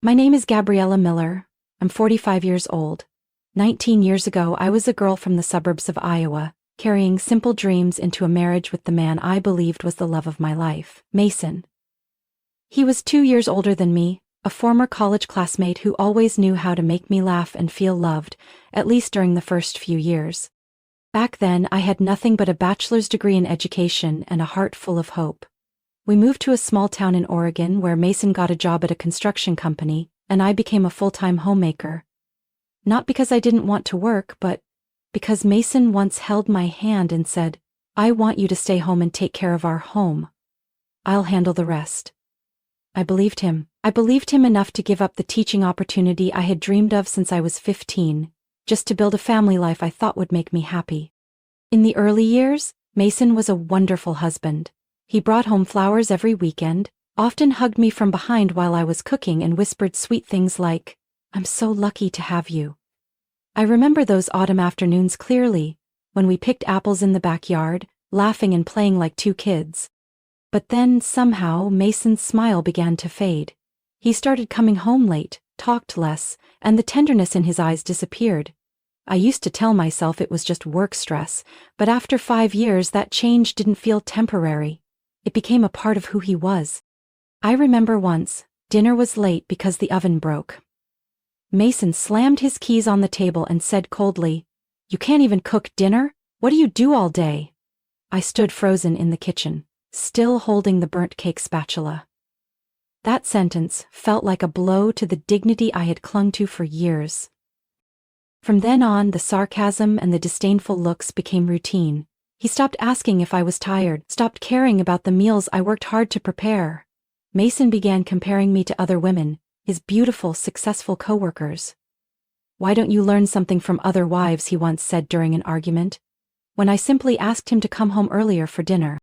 My name is Gabriella Miller. I'm 45 years old. 19 years ago, I was a girl from the suburbs of Iowa, carrying simple dreams into a marriage with the man I believed was the love of my life, Mason. He was 2 years older than me, a former college classmate who always knew how to make me laugh and feel loved, at least during the first few years. Back then, I had nothing but a bachelor's degree in education and a heart full of hope. We moved to a small town in Oregon where Mason got a job at a construction company, and I became a full-time homemaker. Not because I didn't want to work, but because Mason once held my hand and said, "I want you to stay home and take care of our home. I'll handle the rest." I believed him. I believed him enough to give up the teaching opportunity I had dreamed of since I was 15, just to build a family life I thought would make me happy. In the early years, Mason was a wonderful husband. He brought home flowers every weekend, often hugged me from behind while I was cooking and whispered sweet things like, "I'm so lucky to have you." I remember those autumn afternoons clearly, when we picked apples in the backyard, laughing and playing like two kids. But then, somehow, Mason's smile began to fade. He started coming home late, talked less, and the tenderness in his eyes disappeared. I used to tell myself it was just work stress, but after 5 years that change didn't feel temporary. It became a part of who he was. I remember once, dinner was late because the oven broke. Mason slammed his keys on the table and said coldly, "You can't even cook dinner? What do you do all day?" I stood frozen in the kitchen, still holding the burnt cake spatula. That sentence felt like a blow to the dignity I had clung to for years. From then on, the sarcasm and the disdainful looks became routine. He stopped asking if I was tired, stopped caring about the meals I worked hard to prepare. Mason began comparing me to other women, his beautiful, successful coworkers. "Why don't you learn something from other wives?" he once said during an argument, when I simply asked him to come home earlier for dinner.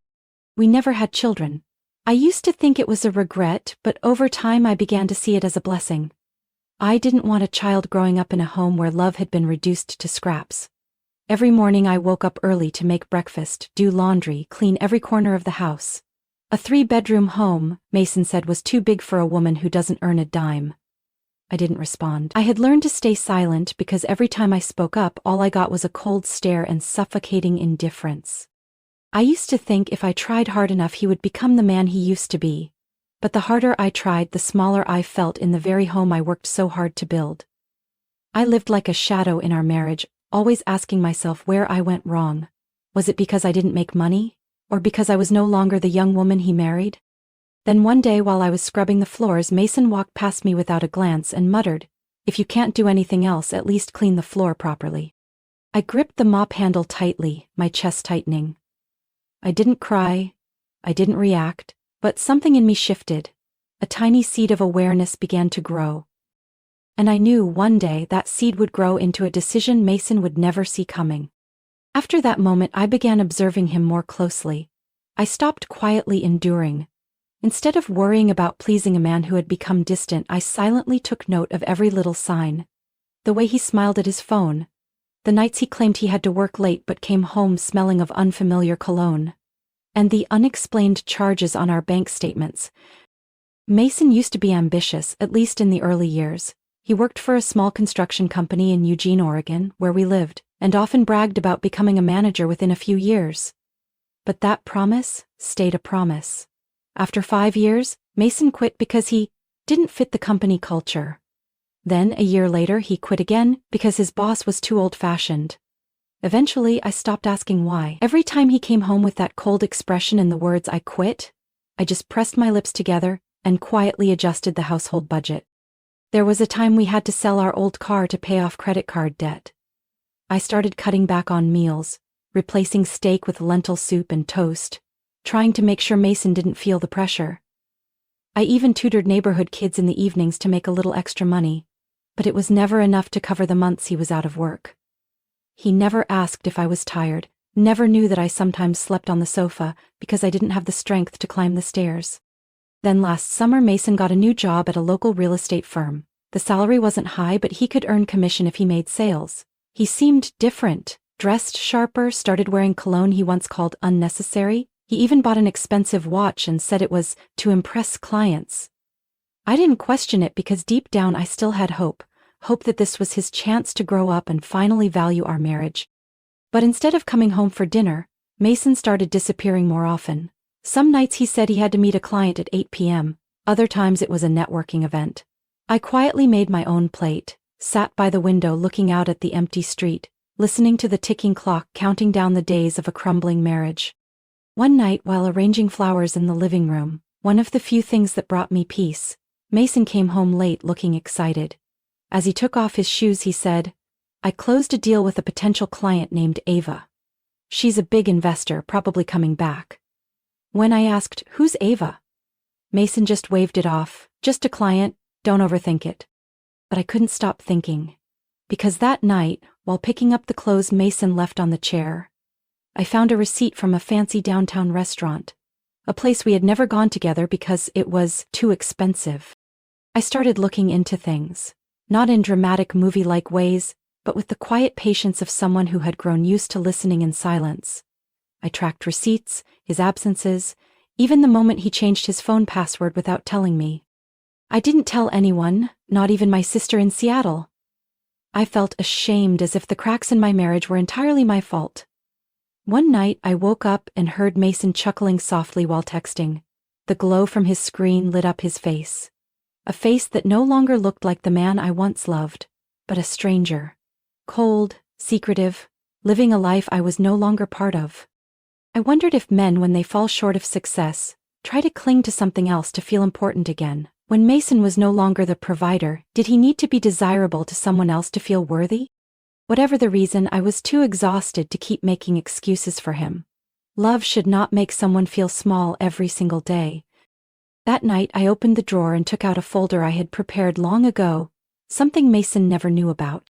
We never had children. I used to think it was a regret, but over time I began to see it as a blessing. I didn't want a child growing up in a home where love had been reduced to scraps. Every morning I woke up early to make breakfast, do laundry, clean every corner of the house. A 3-bedroom home, Mason said, was too big for a woman who doesn't earn a dime. I didn't respond. I had learned to stay silent because every time I spoke up, all I got was a cold stare and suffocating indifference. I used to think if I tried hard enough he would become the man he used to be. But the harder I tried, the smaller I felt in the very home I worked so hard to build. I lived like a shadow in our marriage, always asking myself where I went wrong. Was it because I didn't make money? Or because I was no longer the young woman he married? Then one day while I was scrubbing the floors, Mason walked past me without a glance and muttered, "If you can't do anything else, at least clean the floor properly." I gripped the mop handle tightly, my chest tightening. I didn't cry, I didn't react, but something in me shifted. A tiny seed of awareness began to grow. And I knew one day that seed would grow into a decision Mason would never see coming. After that moment, I began observing him more closely. I stopped quietly enduring. Instead of worrying about pleasing a man who had become distant, I silently took note of every little sign. The way he smiled at his phone. The nights he claimed he had to work late but came home smelling of unfamiliar cologne. And the unexplained charges on our bank statements. Mason used to be ambitious, at least in the early years. He worked for a small construction company in Eugene, Oregon, where we lived, and often bragged about becoming a manager within a few years. But that promise stayed a promise. After 5 years, Mason quit because he didn't fit the company culture. Then, a year later, he quit again because his boss was too old-fashioned. Eventually, I stopped asking why. Every time he came home with that cold expression and the words, "I quit," I just pressed my lips together and quietly adjusted the household budget. There was a time we had to sell our old car to pay off credit card debt. I started cutting back on meals, replacing steak with lentil soup and toast, trying to make sure Mason didn't feel the pressure. I even tutored neighborhood kids in the evenings to make a little extra money, but it was never enough to cover the months he was out of work. He never asked if I was tired, never knew that I sometimes slept on the sofa because I didn't have the strength to climb the stairs. Then last summer, Mason got a new job at a local real estate firm. The salary wasn't high, but he could earn commission if he made sales. He seemed different, dressed sharper, started wearing cologne he once called unnecessary. He even bought an expensive watch and said it was to impress clients. I didn't question it because deep down I still had hope that this was his chance to grow up and finally value our marriage. But instead of coming home for dinner, Mason started disappearing more often. Some nights he said he had to meet a client at 8 p.m., other times it was a networking event. I quietly made my own plate, sat by the window looking out at the empty street, listening to the ticking clock counting down the days of a crumbling marriage. One night while arranging flowers in the living room, one of the few things that brought me peace, Mason came home late looking excited. As he took off his shoes he said, "I closed a deal with a potential client named Ava. She's a big investor, probably coming back." When I asked, "Who's Ava?" Mason just waved it off, "Just a client, don't overthink it." But I couldn't stop thinking. Because that night, while picking up the clothes Mason left on the chair, I found a receipt from a fancy downtown restaurant, a place we had never gone together because it was too expensive. I started looking into things, not in dramatic movie-like ways, but with the quiet patience of someone who had grown used to listening in silence. I tracked receipts, his absences, even the moment he changed his phone password without telling me. I didn't tell anyone, not even my sister in Seattle. I felt ashamed, as if the cracks in my marriage were entirely my fault. One night I woke up and heard Mason chuckling softly while texting. The glow from his screen lit up his face. A face that no longer looked like the man I once loved, but a stranger. Cold, secretive, living a life I was no longer part of. I wondered if men, when they fall short of success, try to cling to something else to feel important again. When Mason was no longer the provider, did he need to be desirable to someone else to feel worthy? Whatever the reason, I was too exhausted to keep making excuses for him. Love should not make someone feel small every single day. That night I opened the drawer and took out a folder I had prepared long ago, something Mason never knew about.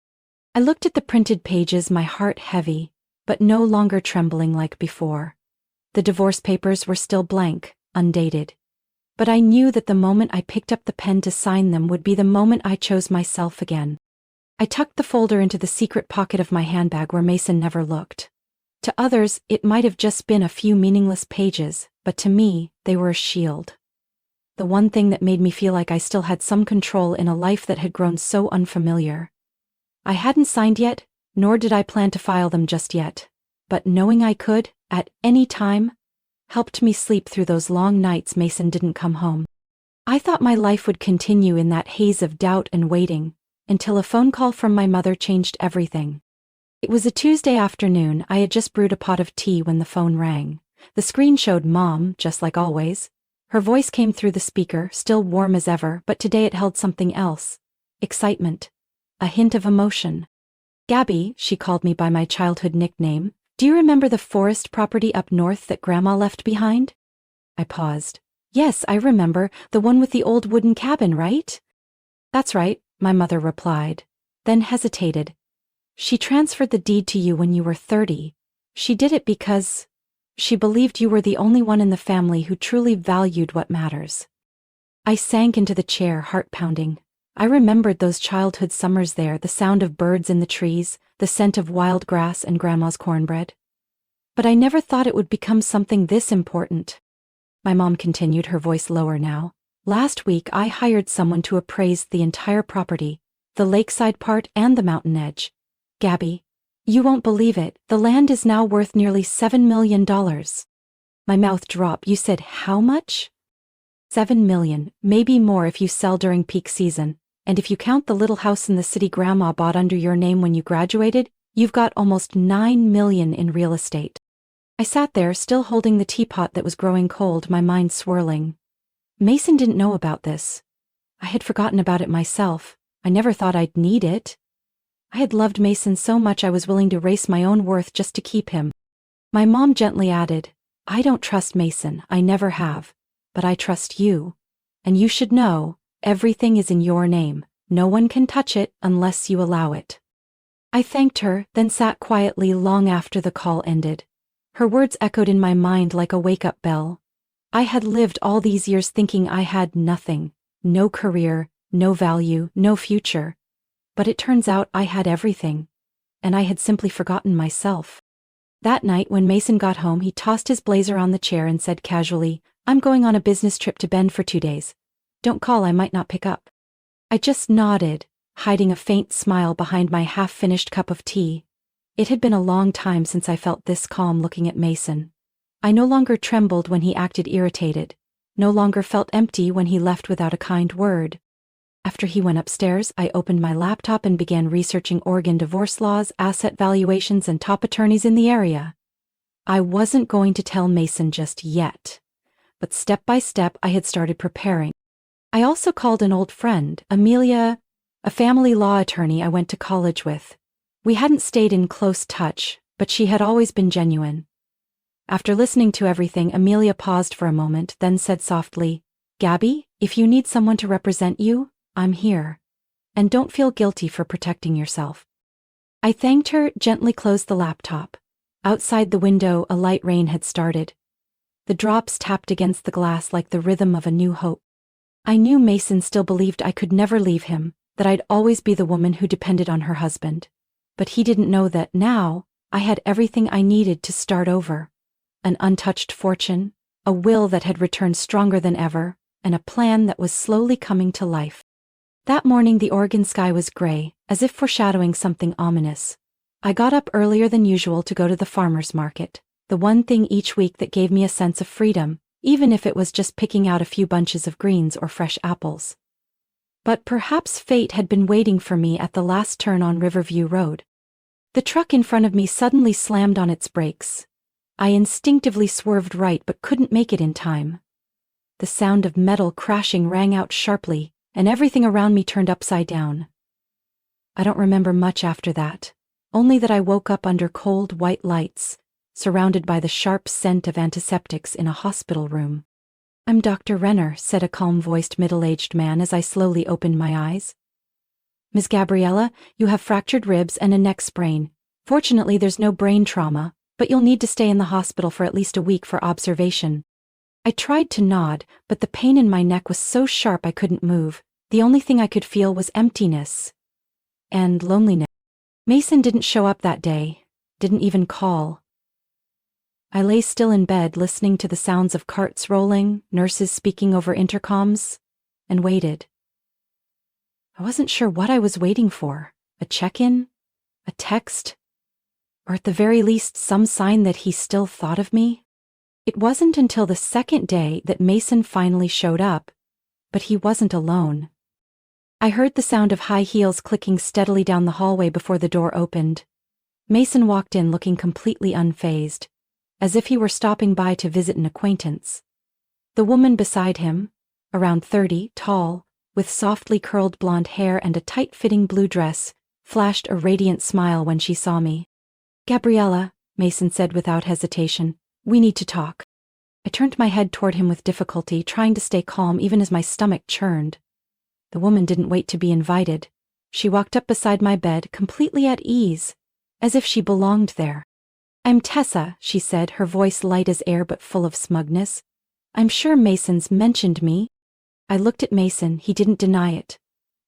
I looked at the printed pages, my heart heavy, but no longer trembling like before. The divorce papers were still blank, undated. But I knew that the moment I picked up the pen to sign them would be the moment I chose myself again. I tucked the folder into the secret pocket of my handbag where Mason never looked. To others, it might have just been a few meaningless pages, but to me, they were a shield. The one thing that made me feel like I still had some control in a life that had grown so unfamiliar. I hadn't signed yet, nor did I plan to file them just yet, but knowing I could, at any time, helped me sleep through those long nights Mason didn't come home. I thought my life would continue in that haze of doubt and waiting, until a phone call from my mother changed everything. It was a Tuesday afternoon. I had just brewed a pot of tea when the phone rang. The screen showed Mom, just like always. Her voice came through the speaker, still warm as ever, but today it held something else. Excitement. A hint of emotion. "Gabby," she called me by my childhood nickname, "do you remember the forest property up north that Grandma left behind?" I paused. "Yes, I remember, the one with the old wooden cabin, right?" "That's right," my mother replied, then hesitated. "She transferred the deed to you when you were 30. She did it because she believed you were the only one in the family who truly valued what matters." I sank into the chair, heart pounding. I remembered those childhood summers there, the sound of birds in the trees, the scent of wild grass and Grandma's cornbread. But I never thought it would become something this important. My mom continued, her voice lower now. "Last week I hired someone to appraise the entire property, the lakeside part and the mountain edge. Gabby, you won't believe it, the land is now worth nearly $7 million. My mouth dropped. "You said how much?" $7 million, maybe more if you sell during peak season, and if you count the little house in the city Grandma bought under your name when you graduated, you've got almost $9 million in real estate." I sat there, still holding the teapot that was growing cold, my mind swirling. Mason didn't know about this. I had forgotten about it myself. I never thought I'd need it. I had loved Mason so much I was willing to erase my own worth just to keep him. My mom gently added, "I don't trust Mason, I never have. But I trust you. And you should know, everything is in your name. No one can touch it unless you allow it." I thanked her, then sat quietly long after the call ended. Her words echoed in my mind like a wake-up bell. I had lived all these years thinking I had nothing, no career, no value, no future. But it turns out I had everything. And I had simply forgotten myself. That night when Mason got home, he tossed his blazer on the chair and said casually, "I'm going on a business trip to Bend for 2 days. Don't call, I might not pick up. I just nodded, hiding a faint smile behind my half-finished cup of tea. It had been a long time since I felt this calm looking at Mason. I no longer trembled when he acted irritated, no longer felt empty when he left without a kind word. After he went upstairs, I opened my laptop and began researching Oregon divorce laws, asset valuations, and top attorneys in the area. I wasn't going to tell Mason just yet, but step by step I had started preparing. I also called an old friend, Amelia, a family law attorney I went to college with. We hadn't stayed in close touch, but she had always been genuine. After listening to everything, Amelia paused for a moment, then said softly, "Gabby, if you need someone to represent you, I'm here. And don't feel guilty for protecting yourself." I thanked her, gently closed the laptop. Outside the window, a light rain had started. The drops tapped against the glass like the rhythm of a new hope. I knew Mason still believed I could never leave him, that I'd always be the woman who depended on her husband. But he didn't know that now, I had everything I needed to start over. An untouched fortune, a will that had returned stronger than ever, and a plan that was slowly coming to life. That morning the Oregon sky was gray, as if foreshadowing something ominous. I got up earlier than usual to go to the farmer's market, the one thing each week that gave me a sense of freedom, even if it was just picking out a few bunches of greens or fresh apples. But perhaps fate had been waiting for me at the last turn on Riverview Road. The truck in front of me suddenly slammed on its brakes. I instinctively swerved right but couldn't make it in time. The sound of metal crashing rang out sharply, and everything around me turned upside down. I don't remember much after that, only that I woke up under cold white lights, surrounded by the sharp scent of antiseptics in a hospital room. "I'm Dr. Renner," said a calm-voiced middle-aged man as I slowly opened my eyes. "Ms. Gabriella, you have fractured ribs and a neck sprain. Fortunately, there's no brain trauma, but you'll need to stay in the hospital for at least a week for observation." I tried to nod, but the pain in my neck was so sharp I couldn't move. The only thing I could feel was emptiness and loneliness. Mason didn't show up that day, didn't even call. I lay still in bed listening to the sounds of carts rolling, nurses speaking over intercoms, and waited. I wasn't sure what I was waiting for, a check-in, a text, or at the very least some sign that he still thought of me. It wasn't until the second day that Mason finally showed up, but he wasn't alone. I heard the sound of high heels clicking steadily down the hallway before the door opened. Mason walked in looking completely unfazed, as if he were stopping by to visit an acquaintance. The woman beside him, around 30, tall, with softly curled blonde hair and a tight-fitting blue dress, flashed a radiant smile when she saw me. "Gabriella," Mason said without hesitation, "we need to talk." I turned my head toward him with difficulty, trying to stay calm even as my stomach churned. The woman didn't wait to be invited. She walked up beside my bed, completely at ease, as if she belonged there. "I'm Tessa," she said, her voice light as air but full of smugness. "I'm sure Mason's mentioned me." I looked at Mason. He didn't deny it,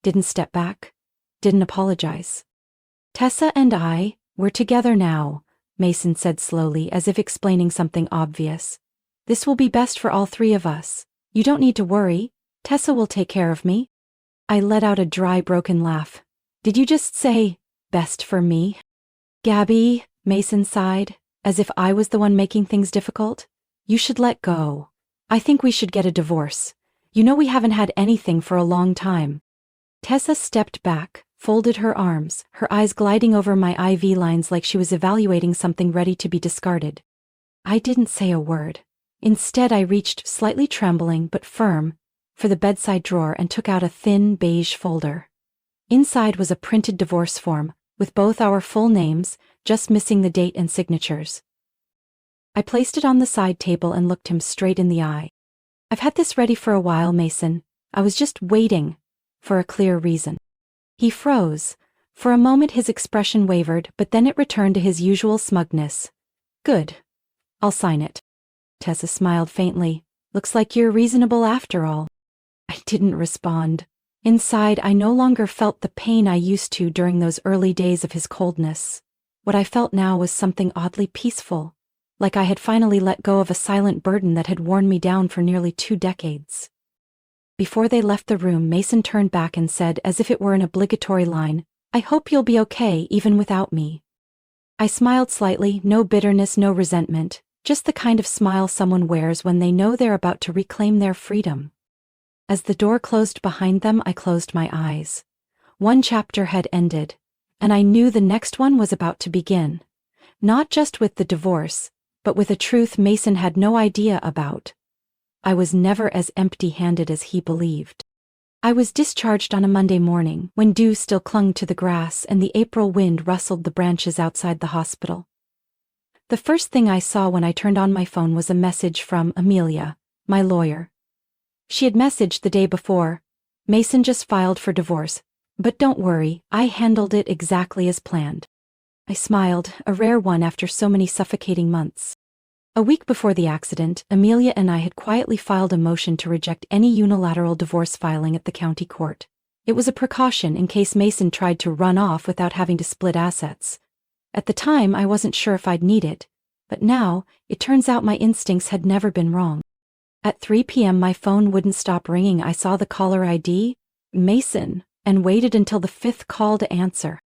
didn't step back, didn't apologize. "Tessa and we're together now," Mason said slowly, as if explaining something obvious. "This will be best for all three of us. You don't need to worry. Tessa will take care of me." I let out a dry, broken laugh. "Did you just say, best for me?" "Gabby," Mason sighed, as if I was the one making things difficult, "you should let go. I think we should get a divorce. You know we haven't had anything for a long time." Tessa stepped back, folded her arms, her eyes gliding over my IV lines like she was evaluating something ready to be discarded. I didn't say a word. Instead, I reached, slightly trembling but firm, for the bedside drawer and took out a thin beige folder. Inside was a printed divorce form, with both our full names, just missing the date and signatures. I placed it on the side table and looked him straight in the eye. "I've had this ready for a while, Mason. I was just waiting for a clear reason." He froze. For a moment his expression wavered, but then it returned to his usual smugness. "Good. I'll sign it." Tessa smiled faintly. "Looks like you're reasonable after all." I didn't respond. Inside, I no longer felt the pain I used to during those early days of his coldness. What I felt now was something oddly peaceful, like I had finally let go of a silent burden that had worn me down for nearly 2 decades. Before they left the room, Mason turned back and said, as if it were an obligatory line, "I hope you'll be okay even without me." I smiled slightly, no bitterness, no resentment, just the kind of smile someone wears when they know they're about to reclaim their freedom. As the door closed behind them, I closed my eyes. One chapter had ended, and I knew the next one was about to begin. Not just with the divorce, but with a truth Mason had no idea about. I was never as empty-handed as he believed. I was discharged on a Monday morning, when dew still clung to the grass and the April wind rustled the branches outside the hospital. The first thing I saw when I turned on my phone was a message from Amelia, my lawyer. She had messaged the day before, "Mason just filed for divorce, but don't worry, I handled it exactly as planned." I smiled, a rare one after so many suffocating months. A week before the accident, Amelia and I had quietly filed a motion to reject any unilateral divorce filing at the county court. It was a precaution in case Mason tried to run off without having to split assets. At the time, I wasn't sure if I'd need it, but now, it turns out my instincts had never been wrong. At 3 p.m. my phone wouldn't stop ringing. I saw the caller ID, Mason, and waited until the fifth call to answer.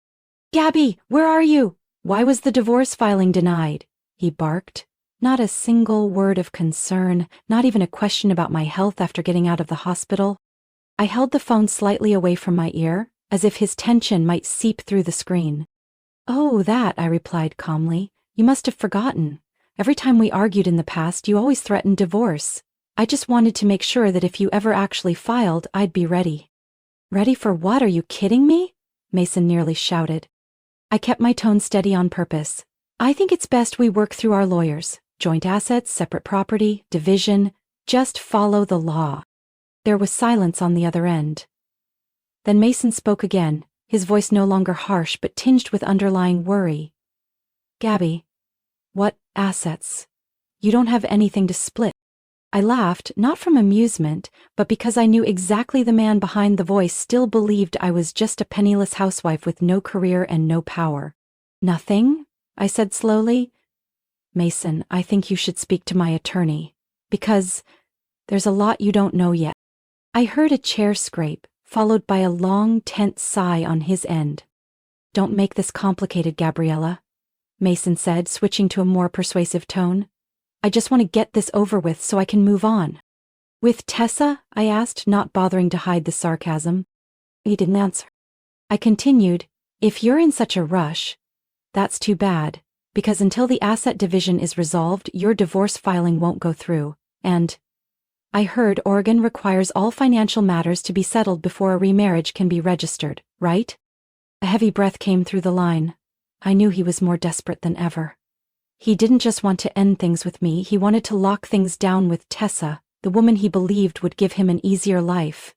"Gabby, where are you? Why was the divorce filing denied?" he barked. Not a single word of concern, not even a question about my health after getting out of the hospital. I held the phone slightly away from my ear, as if his tension might seep through the screen. "Oh, that," I replied calmly. "You must have forgotten. Every time we argued in the past, you always threatened divorce. I just wanted to make sure that if you ever actually filed, I'd be ready." "Ready for what? Are you kidding me?" Mason nearly shouted. I kept my tone steady on purpose. "I think it's best we work through our lawyers. Joint assets, separate property, division, just follow the law." There was silence on the other end. Then Mason spoke again, his voice no longer harsh but tinged with underlying worry. "Gabby, what assets? You don't have anything to split." I laughed, not from amusement, but because I knew exactly the man behind the voice still believed I was just a penniless housewife with no career and no power. "Nothing?" I said slowly. "Mason, I think you should speak to my attorney, because there's a lot you don't know yet." I heard a chair scrape, followed by a long, tense sigh on his end. "Don't make this complicated, Gabriella," Mason said, switching to a more persuasive tone. "I just want to get this over with so I can move on." "With Tessa?" I asked, not bothering to hide the sarcasm. He didn't answer. I continued, "If you're in such a rush, that's too bad. Because until the asset division is resolved, your divorce filing won't go through, and I heard Oregon requires all financial matters to be settled before a remarriage can be registered, right?" A heavy breath came through the line. I knew he was more desperate than ever. He didn't just want to end things with me, he wanted to lock things down with Tessa, the woman he believed would give him an easier life.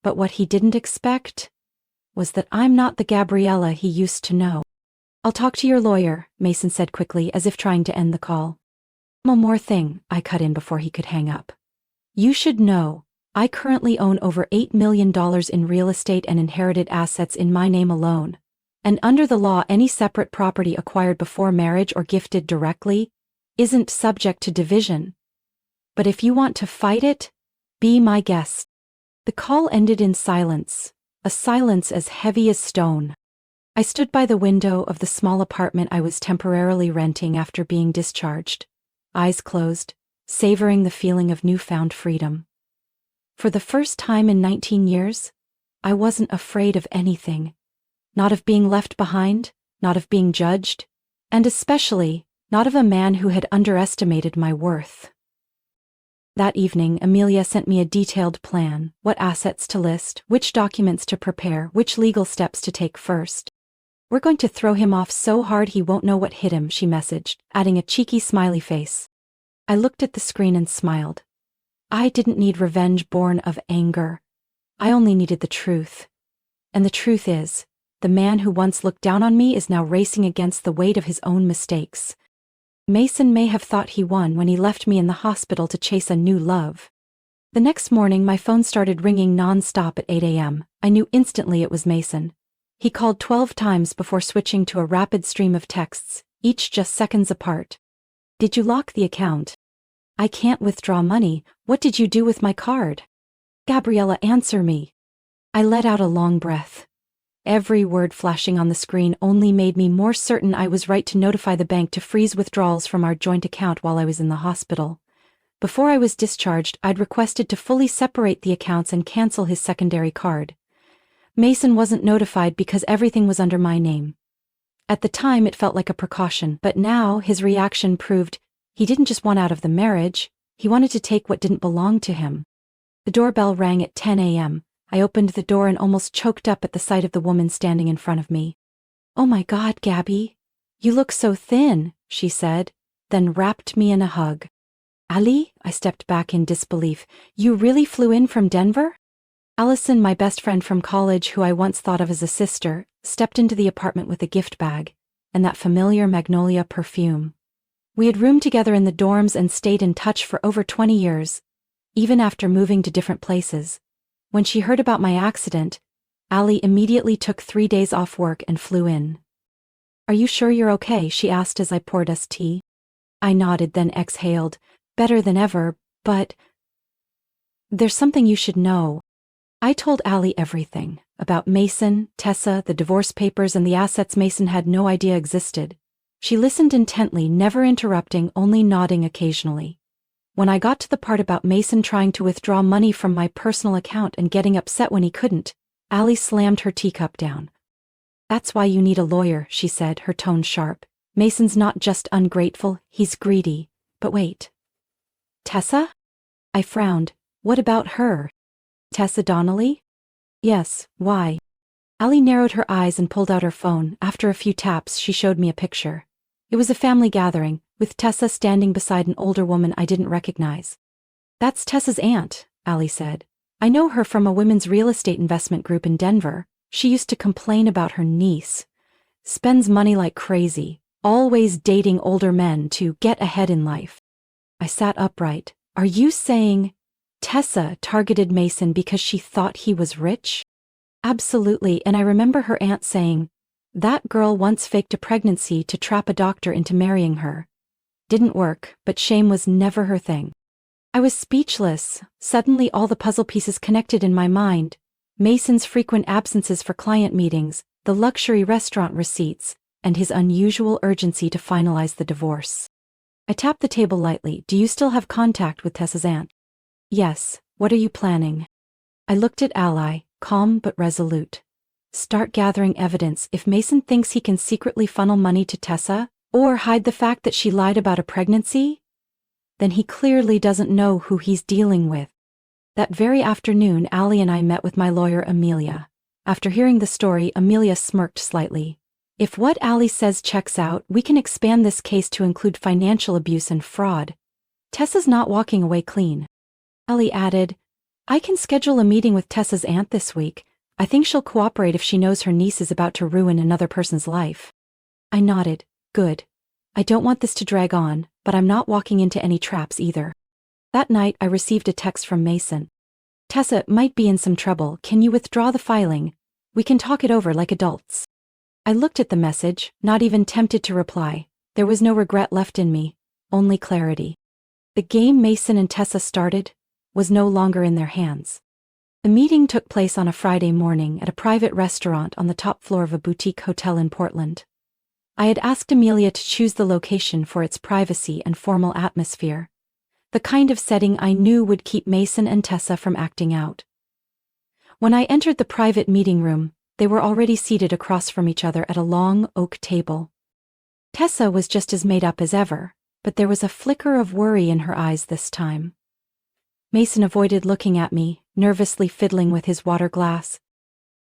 But what he didn't expect was that I'm not the Gabriella he used to know. "I'll talk to your lawyer," Mason said quickly, as if trying to end the call. "One more thing," I cut in before he could hang up. "You should know, I currently own over $8 million in real estate and inherited assets in my name alone. And under the law, any separate property acquired before marriage or gifted directly isn't subject to division. But if you want to fight it, be my guest." The call ended in silence, a silence as heavy as stone. I stood by the window of the small apartment I was temporarily renting after being discharged, eyes closed, savoring the feeling of newfound freedom. For the first time in 19 years, I wasn't afraid of anything. Not of being left behind, not of being judged, and especially not of a man who had underestimated my worth. That evening, Amelia sent me a detailed plan: what assets to list, which documents to prepare, which legal steps to take first. "We're going to throw him off so hard he won't know what hit him," she messaged, adding a cheeky smiley face. I looked at the screen and smiled. I didn't need revenge born of anger. I only needed the truth. And the truth is, the man who once looked down on me is now racing against the weight of his own mistakes. Mason may have thought he won when he left me in the hospital to chase a new love. The next morning, my phone started ringing non-stop at 8 a.m. I knew instantly it was Mason. He called 12 times before switching to a rapid stream of texts, each just seconds apart. "Did you lock the account? I can't withdraw money. What did you do with my card?" Gabriella, answer me. I let out a long breath. Every word flashing on the screen only made me more certain I was right to notify the bank to freeze withdrawals from our joint account while I was in the hospital. Before I was discharged, I'd requested to fully separate the accounts and cancel his secondary card. Mason wasn't notified because everything was under my name. At the time, it felt like a precaution, but now his reaction proved he didn't just want out of the marriage, he wanted to take what didn't belong to him. The doorbell rang at 10 a.m. I opened the door and almost choked up at the sight of the woman standing in front of me. "Oh my God, Gabby. You look so thin," she said, then wrapped me in a hug. "Ali?" I stepped back in disbelief. "You really flew in from Denver?" Allison, my best friend from college who I once thought of as a sister, stepped into the apartment with a gift bag, and that familiar magnolia perfume. We had roomed together in the dorms and stayed in touch for over 20 years, even after moving to different places. When she heard about my accident, Ali immediately took 3 days off work and flew in. "Are you sure you're okay?" she asked as I poured us tea. I nodded, then exhaled. "Better than ever, but there's something you should know." I told Ali everything about Mason, Tessa, the divorce papers, and the assets Mason had no idea existed. She listened intently, never interrupting, only nodding occasionally. When I got to the part about Mason trying to withdraw money from my personal account and getting upset when he couldn't, Ali slammed her teacup down. "That's why you need a lawyer," she said, her tone sharp. "Mason's not just ungrateful, he's greedy." "But wait. Tessa?" I frowned. "What about her?" "Tessa Donnelly?" "Yes, why?" Ali narrowed her eyes and pulled out her phone. After a few taps, she showed me a picture. It was a family gathering, with Tessa standing beside an older woman I didn't recognize. "That's Tessa's aunt," Ali said. "I know her from a women's real estate investment group in Denver. She used to complain about her niece. Spends money like crazy, always dating older men to get ahead in life." I sat upright. "Are you saying Tessa targeted Mason because she thought he was rich?" "Absolutely, and I remember her aunt saying, that girl once faked a pregnancy to trap a doctor into marrying her. Didn't work, but shame was never her thing." I was speechless. Suddenly all the puzzle pieces connected in my mind. Mason's frequent absences for client meetings, the luxury restaurant receipts, and his unusual urgency to finalize the divorce. I tapped the table lightly. "Do you still have contact with Tessa's aunt?" "Yes. What are you planning?" I looked at Ali, calm but resolute. "Start gathering evidence. If Mason thinks he can secretly funnel money to Tessa, or hide the fact that she lied about a pregnancy, then he clearly doesn't know who he's dealing with." That very afternoon, Ali and I met with my lawyer, Amelia. After hearing the story, Amelia smirked slightly. "If what Ali says checks out, we can expand this case to include financial abuse and fraud. Tessa's not walking away clean." Ali added, "I can schedule a meeting with Tessa's aunt this week. I think she'll cooperate if she knows her niece is about to ruin another person's life." I nodded. "Good. I don't want this to drag on, but I'm not walking into any traps either." That night, I received a text from Mason. "Tessa might be in some trouble. Can you withdraw the filing? We can talk it over like adults." I looked at the message, not even tempted to reply. There was no regret left in me, only clarity. The game Mason and Tessa started was no longer in their hands. The meeting took place on a Friday morning at a private restaurant on the top floor of a boutique hotel in Portland. I had asked Amelia to choose the location for its privacy and formal atmosphere, the kind of setting I knew would keep Mason and Tessa from acting out. When I entered the private meeting room, they were already seated across from each other at a long oak table. Tessa was just as made up as ever, but there was a flicker of worry in her eyes this time. Mason avoided looking at me, nervously fiddling with his water glass.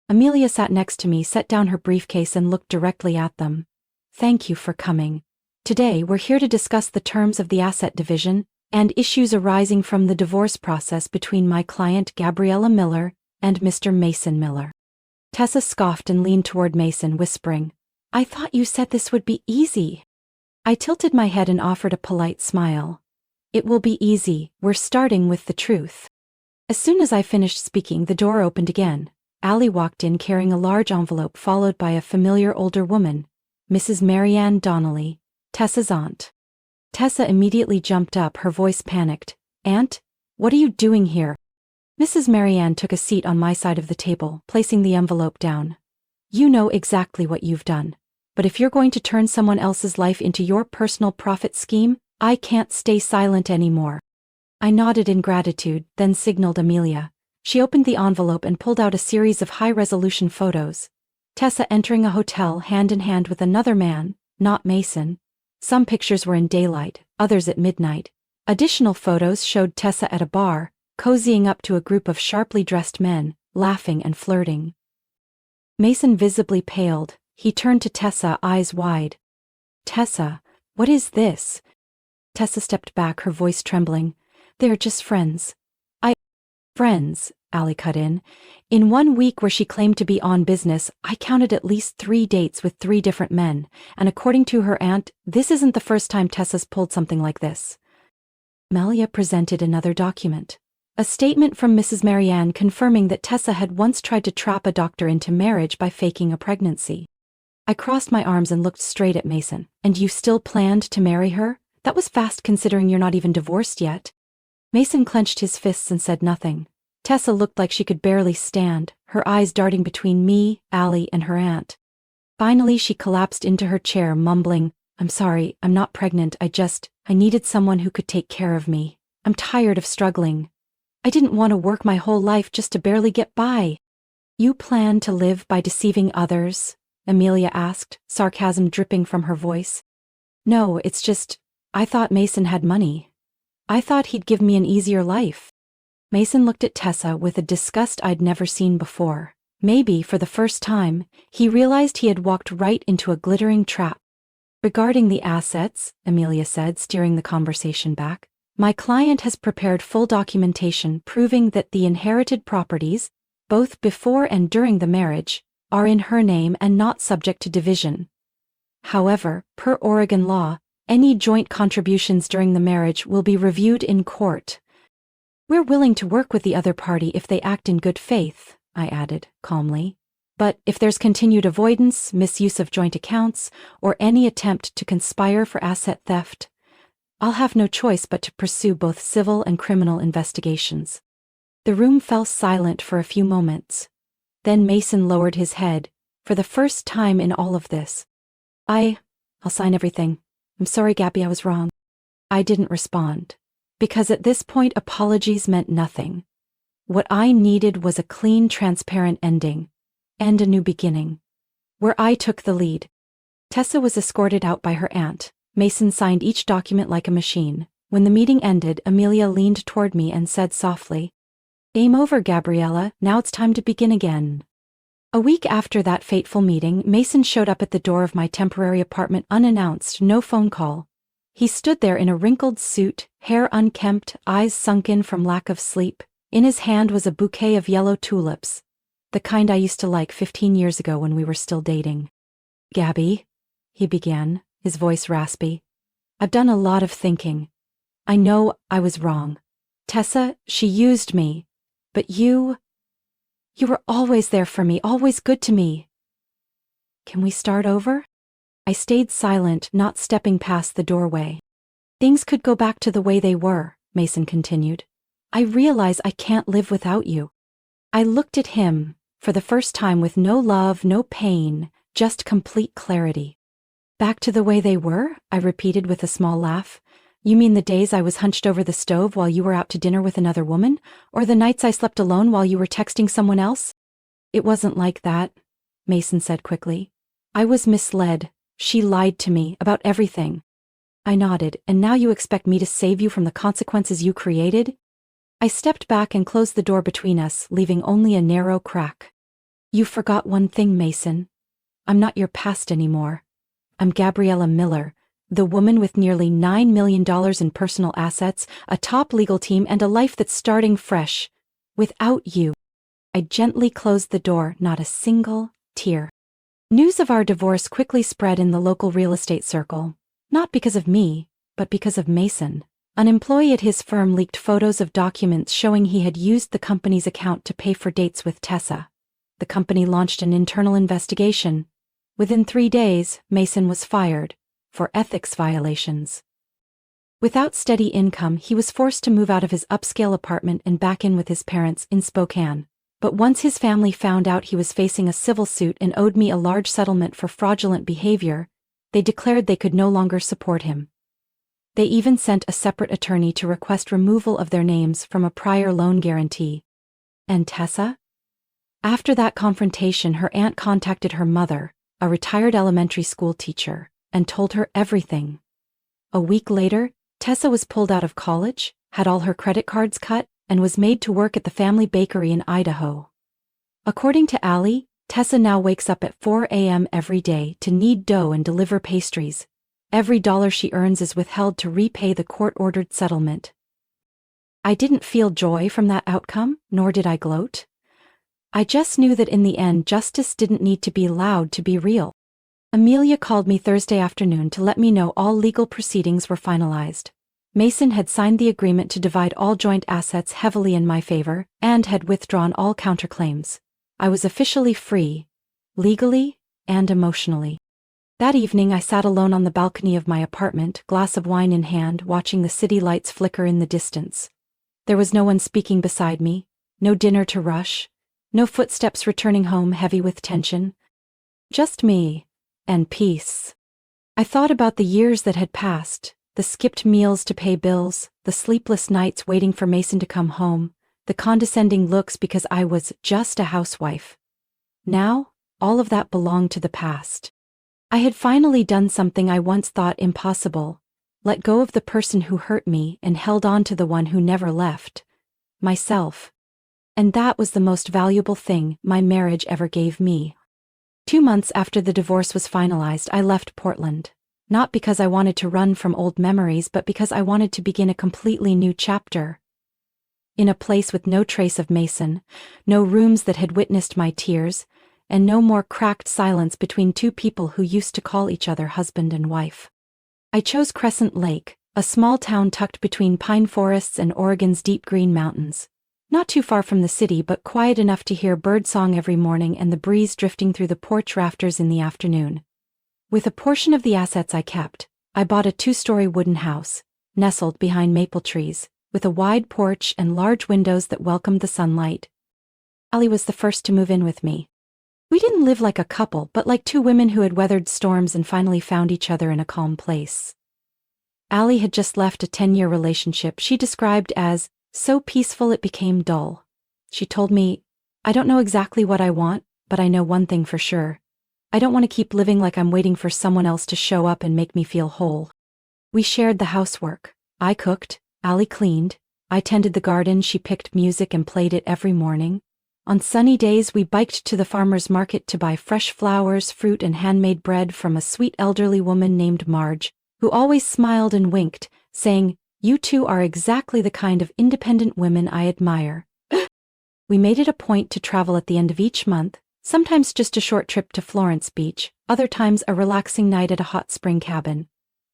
Amelia sat next to me, set down her briefcase, and looked directly at them. "Thank you for coming. Today we're here to discuss the terms of the asset division and issues arising from the divorce process between my client Gabriella Miller and Mr. Mason Miller." Tessa scoffed and leaned toward Mason, whispering, "I thought you said this would be easy." I tilted my head and offered a polite smile. "It will be easy. We're starting with the truth." As soon as I finished speaking, the door opened again. Ali walked in carrying a large envelope, followed by a familiar older woman, Mrs. Marianne Donnelly, Tessa's aunt. Tessa immediately jumped up, her voice panicked. "Aunt, what are you doing here?" Mrs. Marianne took a seat on my side of the table, placing the envelope down. You know exactly what you've done. But if you're going to turn someone else's life into your personal profit scheme, I can't stay silent anymore. I nodded in gratitude, then signaled Amelia. She opened the envelope and pulled out a series of high-resolution photos. Tessa entering a hotel hand in hand with another man, not Mason. Some pictures were in daylight, others at midnight. Additional photos showed Tessa at a bar, cozying up to a group of sharply dressed men, laughing and flirting. Mason visibly paled. He turned to Tessa, eyes wide. Tessa, what is this? Tessa stepped back, her voice trembling. They're just friends. Friends, Allie cut in. In 1 week where she claimed to be on business, I counted at least 3 dates with 3 different men, and according to her aunt, this isn't the first time Tessa's pulled something like this. Amelia presented another document. A statement from Mrs. Marianne confirming that Tessa had once tried to trap a doctor into marriage by faking a pregnancy. I crossed my arms and looked straight at Mason. And you still planned to marry her? That was fast considering you're not even divorced yet. Mason clenched his fists and said nothing. Tessa looked like she could barely stand, her eyes darting between me, Allie, and her aunt. Finally, she collapsed into her chair, mumbling, I'm sorry, I'm not pregnant, I needed someone who could take care of me. I'm tired of struggling. I didn't want to work my whole life just to barely get by. You plan to live by deceiving others? Amelia asked, sarcasm dripping from her voice. No, it's just, I thought Mason had money. I thought he'd give me an easier life. Mason looked at Tessa with a disgust I'd never seen before. Maybe, for the first time, he realized he had walked right into a glittering trap. Regarding the assets, Amelia said, steering the conversation back, my client has prepared full documentation proving that the inherited properties, both before and during the marriage, are in her name and not subject to division. However, per Oregon law, any joint contributions during the marriage will be reviewed in court. We're willing to work with the other party if they act in good faith, I added, calmly. But if there's continued avoidance, misuse of joint accounts, or any attempt to conspire for asset theft, I'll have no choice but to pursue both civil and criminal investigations. The room fell silent for a few moments. Then Mason lowered his head, for the first time in all of this. I'll sign everything. I'm sorry, Gabby, I was wrong. I didn't respond, because at this point apologies meant nothing. What I needed was a clean, transparent ending, and a new beginning, where I took the lead. Tessa was escorted out by her aunt. Mason signed each document like a machine. When the meeting ended, Amelia leaned toward me and said softly, Game over, Gabriella, now it's time to begin again. A week after that fateful meeting, Mason showed up at the door of my temporary apartment unannounced, no phone call. He stood there in a wrinkled suit, hair unkempt, eyes sunken from lack of sleep. In his hand was a bouquet of yellow tulips, the kind I used to like 15 years ago when we were still dating. Gabby, he began, his voice raspy. I've done a lot of thinking. I know I was wrong. Tessa, she used me. But you were always there for me, always good to me. Can we start over? I stayed silent, not stepping past the doorway. Things could go back to the way they were, Mason continued. I realize I can't live without you. I looked at him, for the first time with no love, no pain, just complete clarity. Back to the way they were? I repeated with a small laugh. You mean the days I was hunched over the stove while you were out to dinner with another woman? Or the nights I slept alone while you were texting someone else? It wasn't like that, Mason said quickly. I was misled. She lied to me about everything. I nodded. And now you expect me to save you from the consequences you created? I stepped back and closed the door between us, leaving only a narrow crack. You forgot one thing, Mason. I'm not your past anymore. I'm Gabriella Miller, the woman with nearly $9 million in personal assets, a top legal team, and a life that's starting fresh. Without you. I gently closed the door, not a single tear. News of our divorce quickly spread in the local real estate circle. Not because of me, but because of Mason. An employee at his firm leaked photos of documents showing he had used the company's account to pay for dates with Tessa. The company launched an internal investigation. Within 3 days, Mason was fired for ethics violations. Without steady income, he was forced to move out of his upscale apartment and back in with his parents in Spokane. But once his family found out he was facing a civil suit and owed me a large settlement for fraudulent behavior, they declared they could no longer support him. They even sent a separate attorney to request removal of their names from a prior loan guarantee. And Tessa? After that confrontation, her aunt contacted her mother, a retired elementary school teacher, and told her everything. A week later, Tessa was pulled out of college, had all her credit cards cut, and was made to work at the family bakery in Idaho. According to Allie, Tessa now wakes up at 4 a.m. every day to knead dough and deliver pastries. Every dollar she earns is withheld to repay the court-ordered settlement. I didn't feel joy from that outcome, nor did I gloat. I just knew that in the end justice didn't need to be loud to be real. Amelia called me Thursday afternoon to let me know all legal proceedings were finalized. Mason had signed the agreement to divide all joint assets heavily in my favor, and had withdrawn all counterclaims. I was officially free, legally and emotionally. That evening I sat alone on the balcony of my apartment, glass of wine in hand, watching the city lights flicker in the distance. There was no one speaking beside me, no dinner to rush, no footsteps returning home heavy with tension. Just me, and peace. I thought about the years that had passed, the skipped meals to pay bills, the sleepless nights waiting for Mason to come home, the condescending looks because I was just a housewife. Now, all of that belonged to the past. I had finally done something I once thought impossible, let go of the person who hurt me and held on to the one who never left, myself. And that was the most valuable thing my marriage ever gave me. 2 months after the divorce was finalized, I left Portland. Not because I wanted to run from old memories, but because I wanted to begin a completely new chapter. In a place with no trace of Mason, no rooms that had witnessed my tears, and no more cracked silence between two people who used to call each other husband and wife. I chose Crescent Lake, a small town tucked between pine forests and Oregon's deep green mountains. Not too far from the city, but quiet enough to hear birdsong every morning and the breeze drifting through the porch rafters in the afternoon. With a portion of the assets I kept, I bought a 2-story wooden house, nestled behind maple trees, with a wide porch and large windows that welcomed the sunlight. Allie was the first to move in with me. We didn't live like a couple, but like two women who had weathered storms and finally found each other in a calm place. Allie had just left a 10-year relationship she described as so peaceful it became dull. She told me, "I don't know exactly what I want, but I know one thing for sure. I don't want to keep living like I'm waiting for someone else to show up and make me feel whole." We shared the housework. I cooked, Allie cleaned, I tended the garden, she picked music and played it every morning. On sunny days we biked to the farmer's market to buy fresh flowers, fruit and handmade bread from a sweet elderly woman named Marge, who always smiled and winked, saying, "You two are exactly the kind of independent women I admire." We made it a point to travel at the end of each month, sometimes just a short trip to Florence Beach, other times a relaxing night at a hot spring cabin.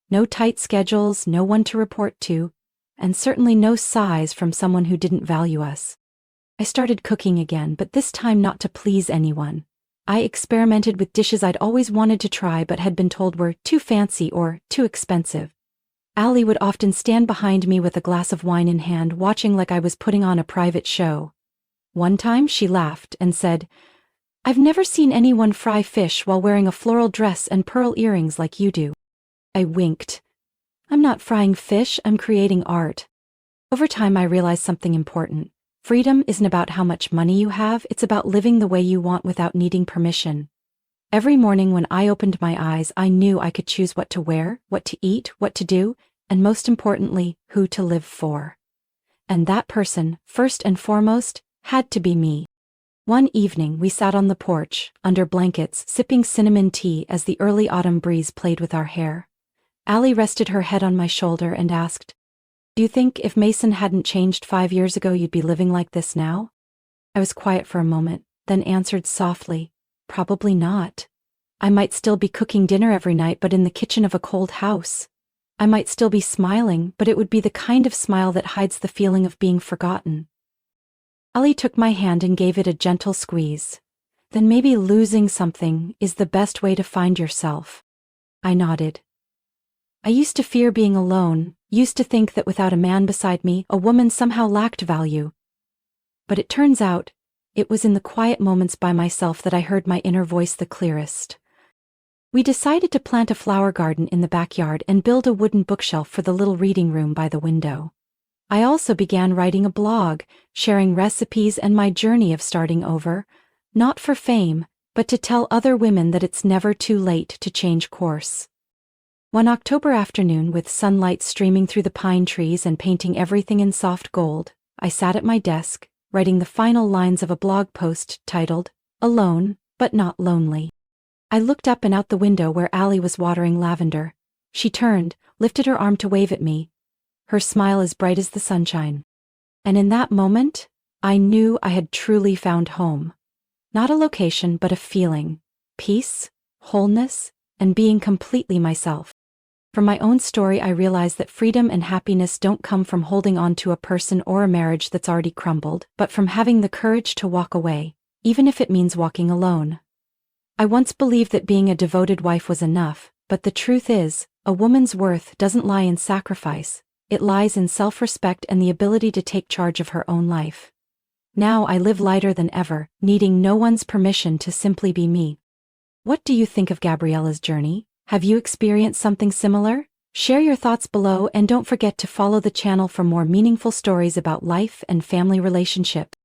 No tight schedules, no one to report to, and certainly no sighs from someone who didn't value us. I started cooking again, but this time not to please anyone. I experimented with dishes I'd always wanted to try but had been told were too fancy or too expensive. Allie would often stand behind me with a glass of wine in hand, watching like I was putting on a private show. One time she laughed and said, "I've never seen anyone fry fish while wearing a floral dress and pearl earrings like you do." I winked. "I'm not frying fish, I'm creating art." Over time I realized something important. Freedom isn't about how much money you have, it's about living the way you want without needing permission. Every morning when I opened my eyes, I knew I could choose what to wear, what to eat, what to do, and most importantly, who to live for. And that person, first and foremost, had to be me. One evening we sat on the porch, under blankets, sipping cinnamon tea as the early autumn breeze played with our hair. Allie rested her head on my shoulder and asked, "Do you think if Mason hadn't changed 5 years ago you'd be living like this now?" I was quiet for a moment, then answered softly, "Probably not. I might still be cooking dinner every night, but in the kitchen of a cold house. I might still be smiling, but it would be the kind of smile that hides the feeling of being forgotten." Allie took my hand and gave it a gentle squeeze. "Then maybe losing something is the best way to find yourself." I nodded. I used to fear being alone, used to think that without a man beside me, a woman somehow lacked value. But it turns out, it was in the quiet moments by myself that I heard my inner voice the clearest. We decided to plant a flower garden in the backyard and build a wooden bookshelf for the little reading room by the window. I also began writing a blog, sharing recipes and my journey of starting over, not for fame, but to tell other women that it's never too late to change course. One October afternoon, with sunlight streaming through the pine trees and painting everything in soft gold, I sat at my desk, writing the final lines of a blog post titled, "Alone, but not lonely." I looked up and out the window where Allie was watering lavender. She turned, lifted her arm to wave at me, her smile as bright as the sunshine. And in that moment, I knew I had truly found home. Not a location, but a feeling. Peace, wholeness, and being completely myself. From my own story, I realized that freedom and happiness don't come from holding on to a person or a marriage that's already crumbled, but from having the courage to walk away, even if it means walking alone. I once believed that being a devoted wife was enough, but the truth is, a woman's worth doesn't lie in sacrifice, it lies in self-respect and the ability to take charge of her own life. Now I live lighter than ever, needing no one's permission to simply be me. What do you think of Gabriella's journey? Have you experienced something similar? Share your thoughts below and don't forget to follow the channel for more meaningful stories about life and family relationships.